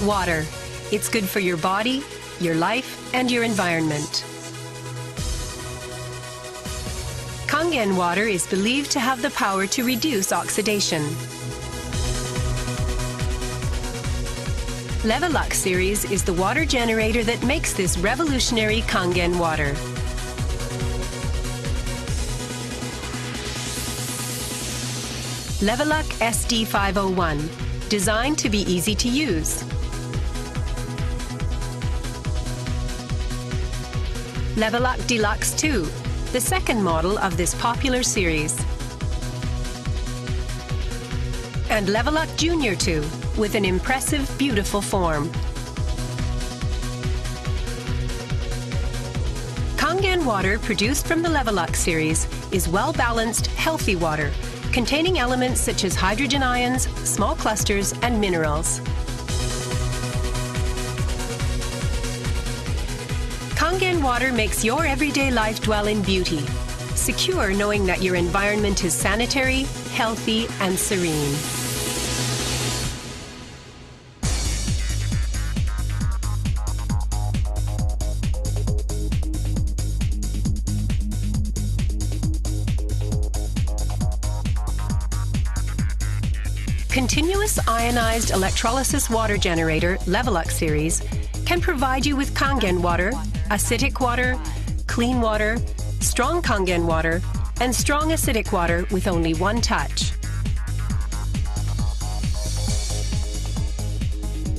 Water. It's good for your body, your life, and your environment. Kangen water is believed to have the power to reduce oxidation. LeveLuk series is the water generator that makes this revolutionary Kangen water. LeveLuk SD501, designed to be easy to use. LeveLuk Deluxe 2, the second model of this popular series. And LeveLuk Junior 2, with an impressive, beautiful form. Kangen water produced from the LeveLuk series is well-balanced, healthy water, containing elements such as hydrogen ions, small clusters, and minerals. Kangen water makes your everyday life dwell in beauty, secure knowing that your environment is sanitary, healthy, and serene. Continuous ionized electrolysis water generator LeveLuk series can provide you with Kangen water, acidic water, clean water, strong Kangen water, and strong acidic water with only one touch.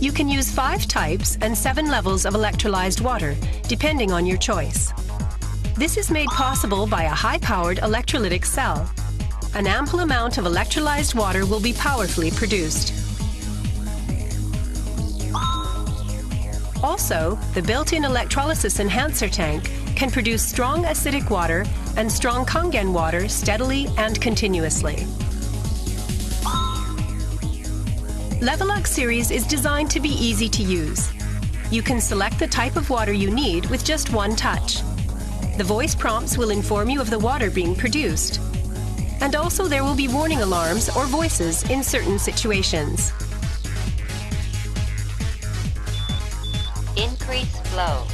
You can use 5 types and 7 levels of electrolyzed water, depending on your choice. This is made possible by a high-powered electrolytic cell. An ample amount of electrolyzed water will be powerfully produced. Also, the built-in electrolysis enhancer tank can produce strong acidic water and strong Kangen water steadily and continuously. LeveLuk series is designed to be easy to use. You can select the type of water you need with just one touch. The voice prompts will inform you of the water being produced. And also there will be warning alarms or voices in certain situations. Increase flow.